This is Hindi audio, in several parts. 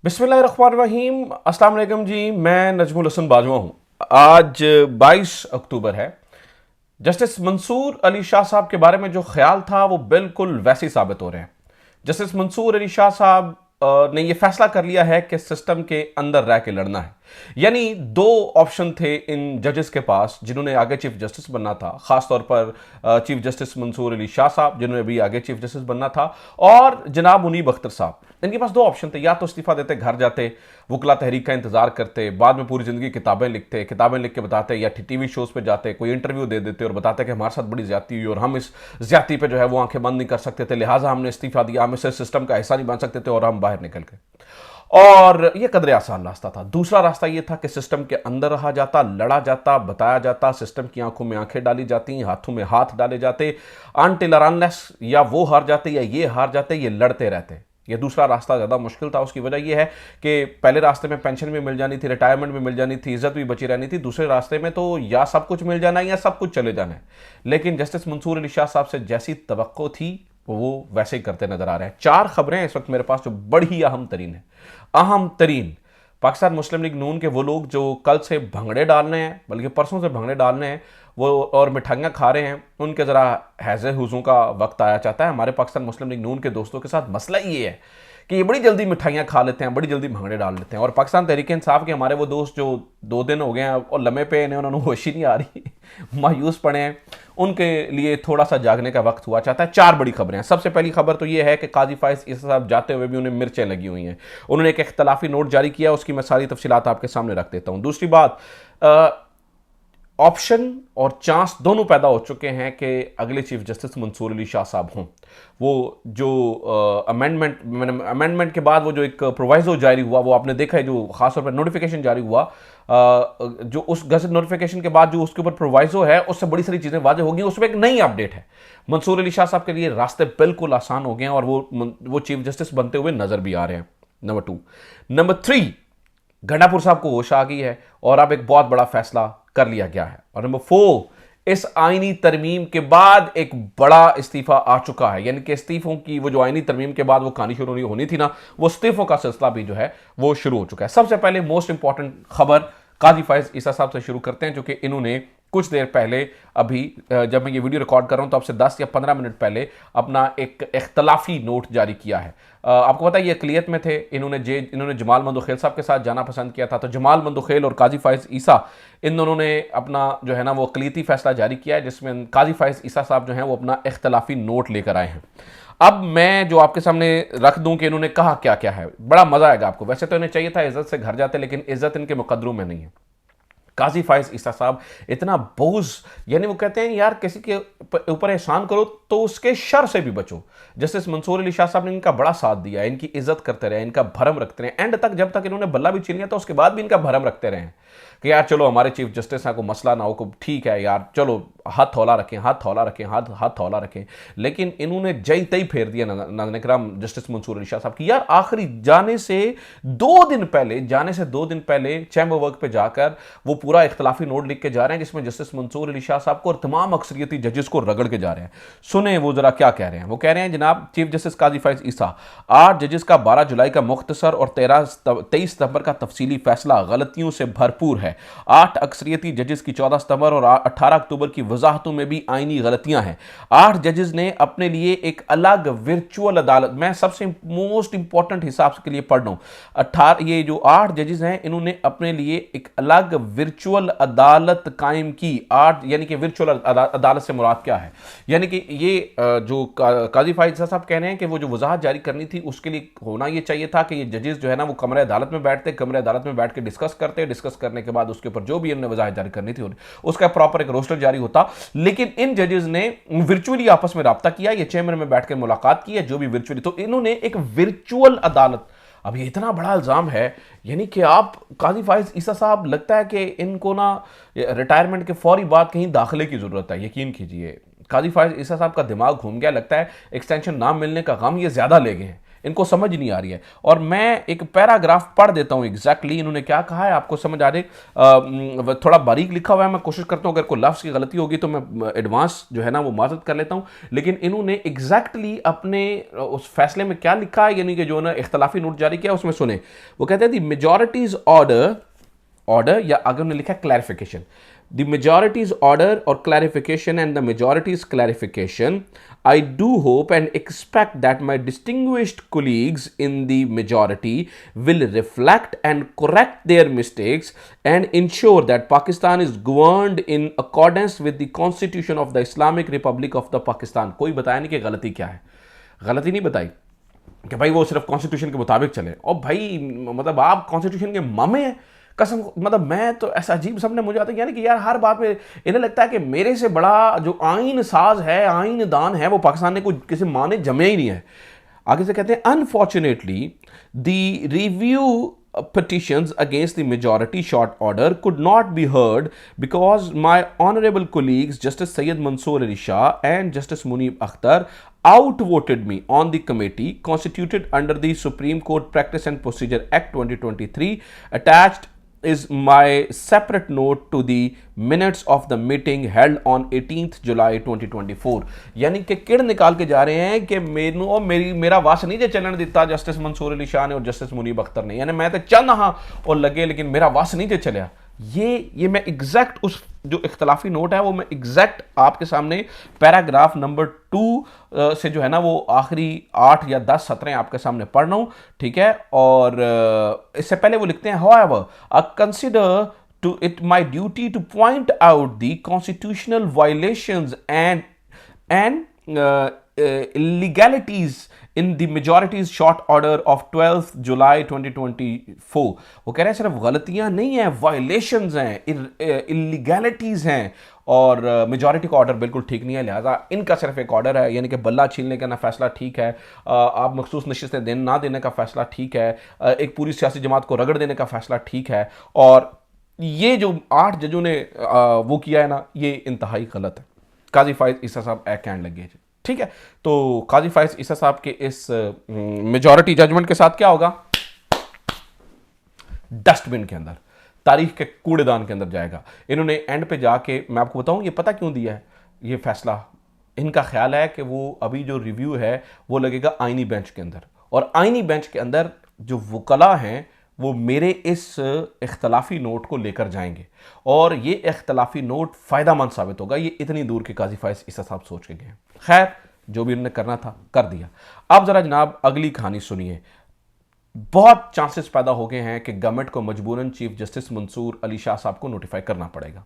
बिस्मिल्लाहिर्रहमानिर्रहीम। अस्सलाम वालेकुम जी, मैं नजमुल हसन बाजवा हूँ। आज 22 अक्टूबर है। जस्टिस मंसूर अली शाह साहब के बारे में जो ख्याल था वो बिल्कुल वैसे ही साबित हो रहे हैं। जस्टिस मंसूर अली शाह साहब ने यह फैसला कर लिया है कि सिस्टम के अंदर रह के लड़ना है। यानी दो ऑप्शन थे इन जजेस के पास जिन्होंने आगे चीफ जस्टिस बनना था, खासतौर पर चीफ जस्टिस मंसूर अली शाह साहब जिन्होंने अभी आगे चीफ जस्टिस बनना था, और जनाब मुनीब अख्तर साहब। इनके पास दो ऑप्शन थे, या तो इस्तीफा देते, घर जाते, वकला तहरीक का इंतजार करते, बाद में पूरी जिंदगी किताबें लिखते, किताबें लिख के बताते, या टीवी शोज पे जाते, कोई इंटरव्यू दे देते और बताते कि हमारे साथ बड़ी ज्यादती हुई और हम इस ज्यादती पे जो है वो आंखें बंद नहीं कर सकते थे, लिहाजा हमने इस्तीफा दिया, हम इस सिस्टम का हिस्सा नहीं बन सकते थे और हम बाहर निकल गए। और यह कदरे आसान रास्ता था। दूसरा रास्ता यह था कि सिस्टम के अंदर रहा जाता, लड़ा जाता, बताया जाता, सिस्टम की आंखों में आंखें डाली जाती, हाथों में हाथ डाले जाते, अनटिल और अनलेस या वो हार जाते या ये हार जाते, ये लड़ते रहते। यह दूसरा रास्ता ज़्यादा मुश्किल था। उसकी वजह यह है कि पहले रास्ते में पेंशन भी मिल जानी थी, रिटायरमेंट भी मिल जानी थी, इज्जत भी बची रहनी थी। दूसरे रास्ते में तो या सब कुछ मिल जाना है या सब कुछ चले जाना है। लेकिन जस्टिस मंसूर अली शाह साहब से जैसी तवक्को थी वो वैसे ही करते नजर आ रहे हैं। चार खबरें इस वक्त मेरे पास जो बड़ी अहम तरीन है। अहम तरीन, पाकिस्तान मुस्लिम लीग नून के वो लोग जो कल से भंगड़े डालने हैं, बल्कि परसों से भंगड़े डालने हैं वो और मिठाइयाँ खा रहे हैं, उनके ज़रा हैज़े हुज़ू का वक्त आया चाहता है। हमारे पाकिस्तान मुस्लिम लीग नून के दोस्तों के साथ मसला ये है कि ये बड़ी जल्दी मिठाइयाँ खा लेते हैं, बड़ी जल्दी भंगड़े डाल लेते हैं। और पाकिस्तान तहरीक इंसाफ के हमारे वो दोस्त जो 2 दिन हो गए हैं और लम्हे पे इन्हें उन्होंने होश ही नहीं आ रही, मायूस पड़े हैं, उनके लिए थोड़ा सा जागने का वक्त हुआ चाहता है। चार बड़ी खबरें हैं। सबसे पहली खबर तो ये है कि काजी फाइज ईसा साहब जाते हुए भी उन्हें मिर्चें लगी हुई हैं। उन्होंने एक इख्तलाफी नोट जारी किया, उसकी मैं सारी तफसीलात आपके सामने रख देता हूँ। दूसरी बात, ऑप्शन और चांस दोनों पैदा हो चुके हैं कि अगले चीफ जस्टिस मंसूर अली शाह साहब हों। वो जो अमेंडमेंट के बाद वो जो एक प्रोवाइजो जारी हुआ, वो आपने देखा है, जो खासतौर पर नोटिफिकेशन जारी हुआ, जो उस गजट नोटिफिकेशन के बाद जो उसके ऊपर प्रोवाइजो है उससे बड़ी सारी चीज़ें वाज़ेह होगी। उसमें एक नई अपडेट है। मंसूर अली शाह साहब के लिए रास्ते बिल्कुल आसान हो गए हैं और वो चीफ जस्टिस बनते हुए नजर भी आ रहे हैं। नंबर 2। नंबर 3, गंडापुर साहब को होश आ गई है और अब एक बहुत बड़ा फैसला कर लिया गया है। और नंबर 4, इस आईनी तरमीम के बाद एक बड़ा इस्तीफा आ चुका है। यानी कि इस्तीफों की वो जो आईनी तरमीम के बाद वो कहानी शुरू नहीं होनी थी ना, वो इस्तीफों का सिलसिला भी जो है वो शुरू हो चुका है। सबसे पहले मोस्ट इंपॉर्टेंट खबर काजी फाइज ईसा साहब से शुरू करते हैं, जो कि इन्होंने कुछ देर पहले, अभी जब मैं ये वीडियो रिकॉर्ड कर रहा हूं तो अब से 10 या 15 मिनट पहले अपना एक इख्तलाफी नोट जारी किया है। आपको पता है ये अकलियत में थे। इन्होंने जमाल मंदोखेल साहब के साथ जाना पसंद किया था। तो जमाल मंदोखेल और काजी फाइज ईसा, इन दोनों ने अपना जो है ना वो अकलियती फैसला जारी किया है, जिसमें काजी फाइज ईसा साहब जो हैं वो अपना इख्तलाफी नोट लेकर आए हैं। अब मैं जो आपके सामने रख दूं कि इन्होंने कहा क्या क्या है, बड़ा मजा आएगा आपको। वैसे तो इन्हें चाहिए था इज्जत से घर जाते, लेकिन इज्जत इनके मुकद्दरों में नहीं है। काजी फाइज ईसा साहब इतना बोझ, यानी वो कहते हैं यार किसी के ऊपर एहसान करो तो उसके शर से भी बचो। जस्टिस मंसूर अली शाह साहब ने इनका बड़ा साथ दिया, इनकी इज्जत करते रहे, इनका भरम रखते रहे एंड तक, जब तक इन्होंने बल्ला भी छीन लिया था उसके बाद भी इनका भरम रखते रहे कि यार चलो हमारे चीफ जस्टिस हैं, को मसला ना हो, को ठीक है यार, चलो हाथ हौला रखें, हाथ हौला रखें, हाथ हौला रखें। लेकिन इन्होंने जई तई फेर दिया नाज़रीन किराम जस्टिस मंसूर अली शाह साहब की। यार आखिरी जाने से 2 दिन पहले चैम्बर वर्क पे जाकर वो पूरा इख्तलाफी नोट लिख के जा रहे हैं, जिसमें जस्टिस मंसूर अली शाह साहब को और तमाम अक्सरियती जजेस को रगड़ के जा रहे हैं। सुने वो जरा क्या कह रहे हैं। वो कह रहे हैं, जनाब चीफ जस्टिस काजी फाइज ईसा, 8 जजेस का 12 जुलाई का मुख्तसर और 23 सितंबर का तफसीली फैसला गलतियों से भरपूर है। 8 अक्सरियती जजेस की 14 सितंबर और 18 अक्टूबर की वजाहतों में भी आईनी गलतियां हैं। 8 जजेस ने अपने लिए एक अलग वर्चुअल अदालत, मैं सबसे मोस्ट इंपॉर्टेंट हिसाब के लिए पढ़ रहा हूं, 18 ये जो 8 जजेस हैं इन्होंने अपने लिए एक अलग वर्चुअल अदालत कायम की। 8 यानी कि वर्चुअल अदालत से मुराद क्या है, यानी कि ये जो काजी फाइज साहब कह रहे हैं कि वो जो वजाहत जारी करनी थी उसके लिए होना ये चाहिए था कि ये जजेस जो है ना वो कमरे अदालत में बैठते, कमरे अदालत में बैठ के डिस्कस करते, डिस्कस करने के बाद उसके ऊपर जो भी इन्होंने वजाहत जारी करनी थी उसका प्रॉपर एक रोस्टर जारी होता। लेकिन इन जजेस ने वर्चुअली आपस में राब्ता किया, ये चैम्बर में बैठ के मुलाकात की है, जो भी वर्चुअली, तो इन्होंने एक वर्चुअल अदालत। अब ये इतना बड़ा इल्जाम है, यानी कि आप काजी फाइज ईसा साहब, लगता है कि इनको ना रिटायरमेंट के फौरी बाद कहीं दाखिले की जरूरत है। यकीन कीजिए काजी फाइज ईसा साहब का दिमाग घूम गया, लगता है एक्सटेंशन ना मिलने का गम ये ज्यादा ले गए हैं। इनको समझ नहीं आ रही है। और मैं एक पैराग्राफ पढ़ देता हूं एग्जैक्टली इन्होंने क्या कहा है, आपको समझ आ रही। थोड़ा बारीक लिखा हुआ है, मैं कोशिश करता हूं अगर कोई लफ्ज़ की गलती होगी तो मैं एडवांस जो है ना वो माजरत कर लेता हूं। लेकिन इन्होंने एग्जैक्टली अपने उस फैसले में क्या लिखा है, यानी कि जो ना इख्तलाफी नोट जारी किया उसमें सुने। वो कहते हैं दी मेजॉरिटीज ऑर्डर या आगे उन्होंने लिखा clarification, the majority's order or clarification and the majority's clarification. I do hope and expect that my distinguished colleagues in the majority will reflect and correct their mistakes and ensure that Pakistan is governed in accordance with the Constitution of the Islamic Republic of the Pakistan. कोई बताया नहीं कि गलती क्या है, गलती नहीं बताई कि भाई वो सिर्फ कॉन्स्टिट्यूशन के मुताबिक चले। और भाई मतलब आप कॉन्स्टिट्यूशन के मामे हैं कसम, मतलब मैं तो ऐसा अजीब सबने मुझे आता है यानी कि यार हर बात में इन्हें लगता है कि मेरे से बड़ा जो आइन साज है, आइन दान है, वो पाकिस्तान ने कोई किसी माँ ने जमे ही नहीं है। आगे से कहते हैं unfortunately the review petitions against the majority short order could not be heard because my honorable colleagues Justice Syed Mansoor Ali Shah and Justice Munib Akhtar outvoted me on the committee constituted under the Supreme Court Practice and Procedure Act 2023. Attached is my separate note to the minutes of the meeting held on 18th July 2024. यानी कि किड़ निकाल के जा रहे हैं कि मेरा वास नहीं जे चलन दिता जस्टिस मंसूर अली शाह ने और जस्टिस मुनीब अख्तर ने, यानी मैं तो चल रहा और लगे लेकिन मेरा वास नहीं जे चलिया। ये मैं एग्जैक्ट उस जो इख्तलाफी नोट है वो मैं एग्जैक्ट आपके सामने पैराग्राफ नंबर 2 से जो है ना वो आखिरी 8 या 10 सतरें आपके सामने पढ़ रहा हूं, ठीक है। और इससे पहले वो लिखते हैं however I consider to it my duty to point out the constitutional violations and illegalities in the majority's short order of 12th July 2024. वो कह रहे हैं सिर्फ गलतियां नहीं हैं, वायलेशंस हैं, इलीगैलिटीज हैं और मेजॉरिटी का ऑर्डर बिल्कुल ठीक नहीं है। लिहाजा इनका सिर्फ एक ऑर्डर है, यानी कि बल्ला छीनने का ना फैसला ठीक है, आप मखसूस नशिस्तें ना देने का फैसला ठीक है, एक पूरी सियासी जमात को रगड़ देने का फैसला ठीक है। और ये जो 8 जजों ने वो किया है ना, ये इंतहाई गलत है। काजी फाइज ईसा साहब कहने लगे, ठीक है। तो काजी फाइज ईसा साहब के इस मेजॉरिटी जजमेंट के साथ क्या होगा, डस्टबिन के अंदर, तारीख के कूड़ेदान के अंदर जाएगा। इन्होंने एंड पे जाके, मैं आपको बताऊं ये पता क्यों दिया है ये फैसला, इनका ख्याल है कि वो अभी जो रिव्यू है वो लगेगा आईनी बेंच के अंदर, और आईनी बेंच के अंदर जो वकला हैं वो मेरे इस इख्तलाफी नोट को लेकर जाएंगे और ये इख्तलाफी नोट फ़ायदामंद साबित होगा। ये इतनी दूर के काजी फाइज ईसा साहब सोच के गए। खैर जो भी उन्होंने करना था कर दिया। अब ज़रा जनाब अगली कहानी सुनिए। बहुत चांसेस पैदा हो गए हैं कि गवर्नमेंट को मजबूरन चीफ जस्टिस मंसूर अली शाह साहब को नोटिफाई करना पड़ेगा।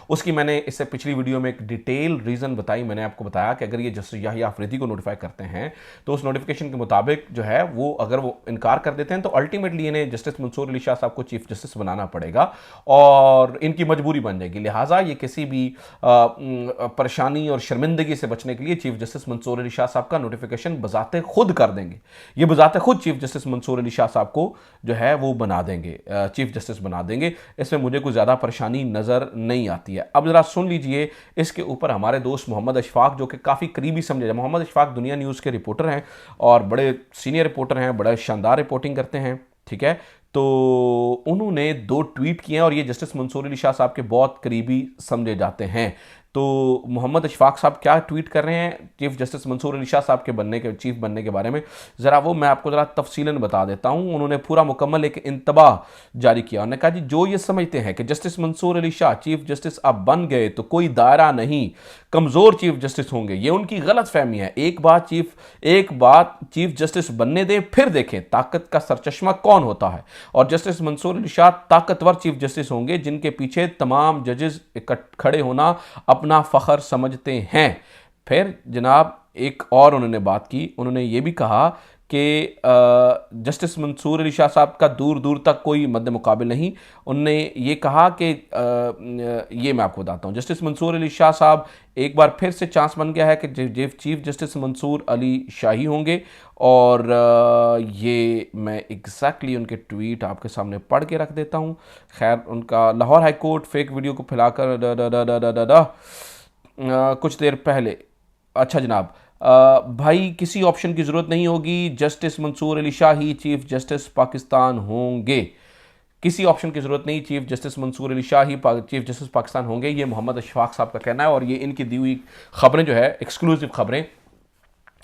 उसकी मैंने इससे पिछली वीडियो में एक डिटेल रीज़न बताई। मैंने आपको बताया कि अगर ये जस्टिस याहिया अफरीदी को नोटिफाई करते हैं तो उस नोटिफिकेशन के मुताबिक जो है वो अगर वो इनकार कर देते हैं तो अल्टीमेटली इन्हें जस्टिस मंसूर अली शाह साहब को चीफ जस्टिस बनाना पड़ेगा और इनकी मजबूरी बन जाएगी। लिहाजा ये किसी भी परेशानी और शर्मिंदगी से बचने के लिए चीफ जस्टिस मंसूर अली शाह साहब का नोटिफिकेशन बजाते खुद कर देंगे। ये बजाते खुद चीफ जस्टिस मंसूर अली शाह साहब को जो है वो बना देंगे, चीफ जस्टिस बना देंगे। इसमें मुझे कोई ज़्यादा परेशानी नज़र नहीं आती है। अब ज़रा सुन लीजिए इसके ऊपर हमारे दोस्त मोहम्मद अशफाक, जो कि काफ़ी करीबी समझे जाए। मोहम्मद अशफाक दुनिया न्यूज़ के रिपोर्टर हैं और बड़े सीनियर रिपोर्टर हैं, बड़ा शानदार रिपोर्टिंग करते हैं, ठीक है। तो उन्होंने 2 ट्वीट किए हैं और ये जस्टिस मंसूर अली शाह साहब के बहुत करीबी समझे जाते हैं। तो मोहम्मद अशफाक साहब क्या ट्वीट कर रहे हैं चीफ जस्टिस मंसूर अली शाह साहब के चीफ बनने के बारे में, ज़रा वो मैं आपको ज़रा तफसीलन बता देता हूँ। उन्होंने पूरा मुकम्मल एक इंतबाह जारी किया। उन्होंने कहा जी जो ये समझते हैं कि justice Mansoor Ali Shah chief justice अब बन गए तो कोई दायरा नहीं, कमज़ोर चीफ जस्टिस होंगे, ये उनकी गलत फहमी है। एक बात चीफ जस्टिस बनने दें फिर देखें ताकत का सरचश्मा कौन होता है। और जस्टिस मंसूर अली शाह ताकतवर चीफ जस्टिस होंगे जिनके पीछे तमाम जजेस खड़े होना अपना फ़ख्र समझते हैं। फिर जनाब एक और उन्होंने बात की, उन्होंने ये भी कहा कि जस्टिस मंसूर अली शाह साहब का दूर दूर तक कोई मद्दे मुकाबिल नहीं। उन्होंने ये कहा कि ये मैं आपको बताता हूँ, जस्टिस मंसूर अली शाह साहब एक बार फिर से चांस बन गया है कि चीफ जस्टिस मंसूर अली शाही होंगे। और ये मैं एग्जैक्टली उनके ट्वीट आपके सामने पढ़ के रख देता हूँ। खैर उनका Lahore high court fake video को फैलाकर कुछ देर पहले, अच्छा जनाब, भाई किसी ऑप्शन की ज़रूरत नहीं होगी, जस्टिस मंसूर अली शाह ही चीफ जस्टिस पाकिस्तान होंगे। किसी ऑप्शन की ज़रूरत नहीं, चीफ जस्टिस मंसूर अली शाह ही चीफ जस्टिस पाकिस्तान होंगे। ये मोहम्मद अशफाक साहब का कहना है और ये इनकी दी हुई खबरें जो है, एक्सक्लूसिव खबरें,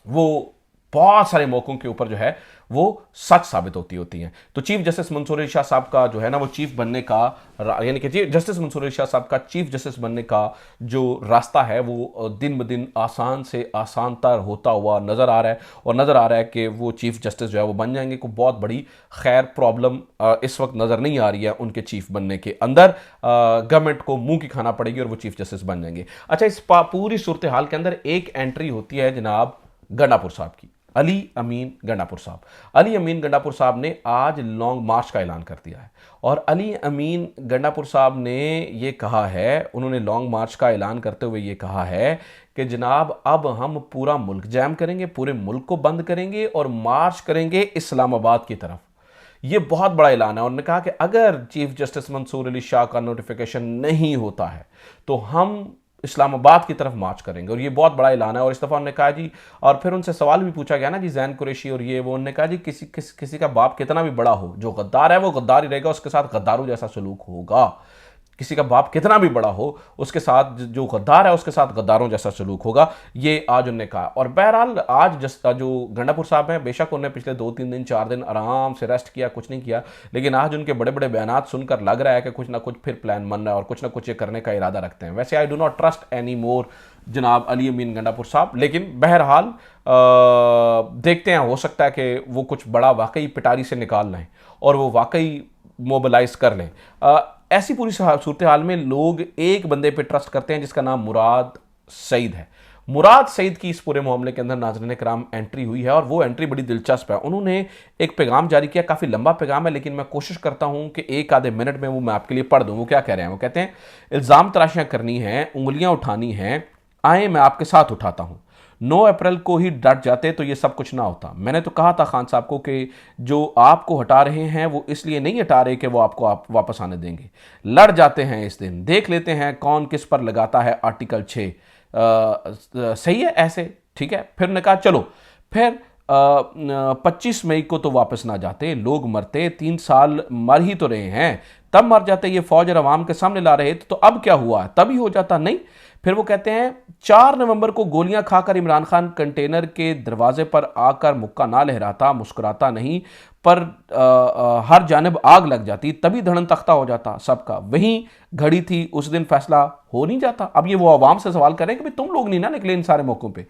वो बहुत सारे मौकों के ऊपर जो है वो सच साबित होती हैं। तो चीफ जस्टिस मंसूर अली शाह साहब का जो है ना वो चीफ बनने का, यानी कि चीफ जस्टिस मंसूर अली शाह साहब का चीफ जस्टिस बनने का जो रास्ता है वो दिन ब दिन आसान से आसान तर होता हुआ नज़र आ रहा है, और नज़र आ रहा है कि वो चीफ जस्टिस जो है वो बन जाएंगे। कोई बहुत बड़ी खैर प्रॉब्लम इस वक्त नज़र नहीं आ रही है उनके चीफ बनने के अंदर। गवर्नमेंट को मुंह की खाना पड़ेगी और वो चीफ जस्टिस बन जाएंगे। अच्छा, इस पूरी सूरत हाल के अंदर एक एंट्री होती है जनाब गंडापुर साहब की, अली अमीन गंडापुर साहब। अली अमीन गंडापुर साहब ने आज लॉन्ग मार्च का ऐलान कर दिया है, और अली अमीन गंडापुर साहब ने ये कहा है, उन्होंने लॉन्ग मार्च का ऐलान करते हुए ये कहा है कि जनाब अब हम पूरा मुल्क जैम करेंगे, पूरे मुल्क को बंद करेंगे और मार्च करेंगे इस्लामाबाद की तरफ। ये बहुत बड़ा ऐलान है। उन्होंने कहा कि अगर चीफ जस्टिस मंसूर अली शाह का नोटिफिकेशन नहीं होता है तो हम इस्लामाबाद की तरफ मार्च करेंगे, और ये बहुत बड़ा ऐलान है। और इस दफ़ा उन्होंने कहा जी, और फिर उनसे सवाल भी पूछा गया ना जी, जैन कुरैशी और ये वो, उन्होंने कहा जी किसी का बाप कितना भी बड़ा हो, जो गद्दार है वो गद्दार ही रहेगा, उसके साथ गद्दारों जैसा सलूक होगा। किसी का बाप कितना भी बड़ा हो, उसके साथ जो गद्दार है उसके साथ गद्दारों जैसा सलूक होगा, ये आज उन्होंने कहा। और बहरहाल आज जो गंडापुर साहब हैं, बेशक उन्होंने पिछले 2-3 दिन 4 दिन आराम से रेस्ट किया, कुछ नहीं किया, लेकिन आज उनके बड़े बड़े बयानात सुनकर लग रहा है कि कुछ ना कुछ फिर प्लान बन रहा है और कुछ ना कुछ ये करने का इरादा रखते हैं। वैसे I do not trust any more जनाब अली अमीन गंडापुर साहब, लेकिन बहरहाल देखते हैं, हो सकता है कि वो कुछ बड़ा वाकई पिटारी से निकाल लें और वो वाकई मोबिलाइज कर लें। ऐसी पूरी सूरत हाल में लोग एक बंदे पे ट्रस्ट करते हैं जिसका नाम मुराद सईद है। मुराद सईद की इस पूरे मामले के अंदर नाज़रीन कराम एंट्री हुई है, और वो एंट्री बड़ी दिलचस्प है। उन्होंने एक पैगाम जारी किया, काफ़ी लंबा पैगाम है, लेकिन मैं कोशिश करता हूं कि एक आधे मिनट में वो मैं आपके लिए पढ़ दूं। वो क्या कह रहे हैं? वो कहते हैं, इल्ज़ाम तराशियां करनी हैं, उंगलियां उठानी हैं, आए मैं आपके साथ उठाता हूं। 9 अप्रैल को ही डट जाते तो ये सब कुछ ना होता। मैंने तो कहा था खान साहब को कि जो आपको हटा रहे हैं वो इसलिए नहीं हटा रहे कि वो आपको वापस आने देंगे। लड़ जाते हैं इस दिन, देख लेते हैं कौन किस पर लगाता है आर्टिकल 6। सही है ऐसे, ठीक है। फिर ने कहा चलो, फिर 25 मई को तो वापस ना जाते, लोग मरते, 3 साल मर ही तो रहे हैं, तब मर जाते, ये फौज और अवाम के सामने ला रहे थे, तो अब क्या हुआ, तभी हो जाता नहीं। फिर वो कहते हैं 4 नवंबर को गोलियां खाकर इमरान खान कंटेनर के दरवाजे पर आकर मुक्का ना लहराता, मुस्कुराता नहीं, पर हर जानब आग लग जाती, तभी धड़न तख्ता हो जाता सबका। वहीं घड़ी थी, उस दिन फैसला हो नहीं जाता। अब ये वो अवाम से सवाल करें कि भाई तुम लोग नहीं ना निकले इन सारे मौकों पे।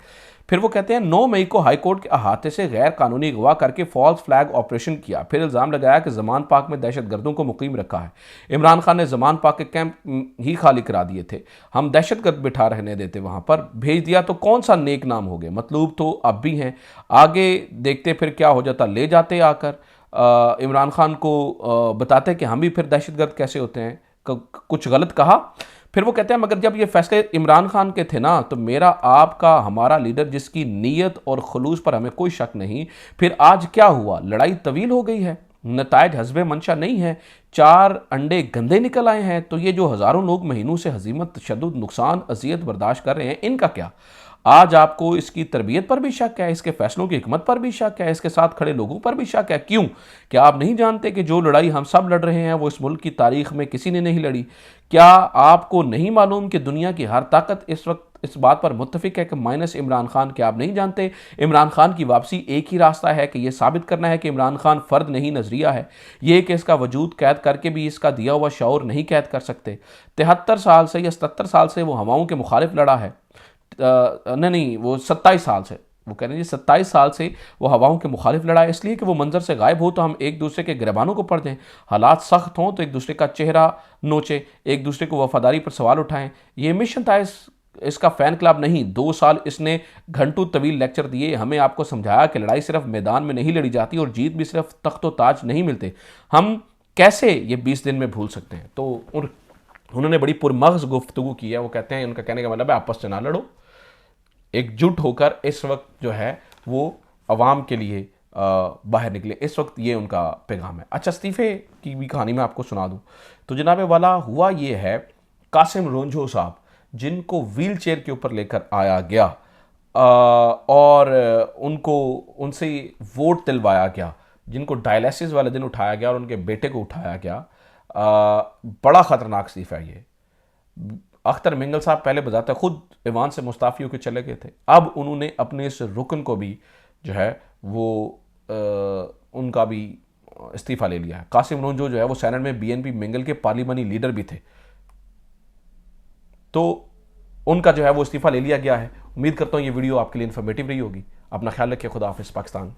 फिर वो कहते हैं 9 मई को हाईकोर्ट के अहाते से गैर कानूनी अगवा करके फॉल्स फ्लैग ऑपरेशन किया। फिर इल्ज़ाम लगाया कि जमान पाक में दहशत गर्दों को मुकीम रखा है। इमरान खान ने जमान पाक के कैंप ही खाली करा दिए थे, हम दहशत गर्द बिठा रहने देते, वहां पर भेज दिया तो कौन सा नेक नाम हो गए, मतलूब तो अब भी हैं, आगे देखते फिर क्या हो जाता, ले जाते आकर इमरान खान को बताते कि हम भी फिर दहशतगर्द कैसे होते हैं, कुछ गलत कहा। फिर वो कहते हैं मगर जब ये फैसले इमरान खान के थे ना, तो मेरा, आपका, हमारा लीडर जिसकी नीयत और खलूस पर हमें कोई शक नहीं, फिर आज क्या हुआ, लड़ाई तवील हो गई है, नतायज हस्बे मंशा नहीं है, 4 अंडे गंदे निकल आए हैं, तो ये जो हज़ारों लोग महीनों से हजीमत, तशद्दुद, नुकसान, अजियत बर्दाश्त कर रहे हैं, इनका क्या? आज आपको इसकी तरबियत पर भी शक है, इसके फैसलों की हिकमत पर भी शक है, इसके साथ खड़े लोगों पर भी शक है। क्यों? क्या आप नहीं जानते कि जो लड़ाई हम सब लड़ रहे हैं वो इस मुल्क की तारीख में किसी ने नहीं लड़ी? क्या आपको नहीं मालूम कि दुनिया की हर ताकत इस वक्त इस बात पर मुत्तफिक है कि माइनस इमरान खान? क्या आप नहीं जानते इमरान खान की वापसी एक ही रास्ता है कि यह साबित करना है कि इमरान खान फ़र्द नहीं, नजरिया है, ये कि इसका वजूद कैद करके भी इसका दिया हुआ शऊर नहीं कैद कर सकते। 73 साल से या 77 साल से वो हवाओं के मुखालिफ लड़ा है, नहीं, वो 27 साल से, वो कह रहे हैं जी 27 साल से वो हवाओं के मुखालिफ लड़ा है, इसलिए कि वो मंजर से गायब हो तो हम एक दूसरे के गिरबानों को पढ़ दें, हालात सख्त हों तो एक दूसरे का चेहरा नोचे, एक दूसरे को वफादारी पर सवाल उठाएं। ये मिशन था इसका फ़ैन क्लब नहीं। 2 साल इसने घंटों तवील लेक्चर दिए, हमें आपको समझाया कि लड़ाई सिर्फ मैदान में नहीं लड़ी जाती और जीत भी सिर्फ तख्त व ताज नहीं मिलते। हम कैसे ये 20 दिन में भूल सकते हैं? तो उन्होंने बड़ी पुरमग़ज़ गुफ्तगू की है। वो कहते हैं, उनका कहने का मतलब है आपस से ना लड़ो, एकजुट होकर इस वक्त जो है वो अवाम के लिए बाहर निकले, इस वक्त ये उनका पैगाम है। अच्छा, इस्तीफ़े की भी कहानी मैं आपको सुना दूं तो जनाब वाला हुआ ये है, कासिम रोंझो साहब जिनको व्हील चेयर के ऊपर लेकर आया गया, और उनको उनसे वोट दिलवाया गया, जिनको डायलिसिस वाले दिन उठाया गया और उनके बेटे को उठाया गया। बड़ा ख़तरनाक इस्तीफ़ा है ये। अख्तर मिंगल साहब पहले बजाते खुद ईवान से मुस्ताफ़ी होकर चले गए थे, अब उन्होंने अपने इस रुकन को भी जो है वो उनका भी इस्तीफ़ा ले लिया है। कासिम रोंजो जो है वो सेनेट में बीएनपी मिंगल के पार्लिमानी लीडर भी थे, तो उनका जो है वो इस्तीफ़ा ले लिया गया है। उम्मीद करता हूँ ये वीडियो आपके लिए इन्फॉर्मेटिव रही होगी। अपना ख्याल रखिए। खुदा हाफिज़। पाकिस्तान।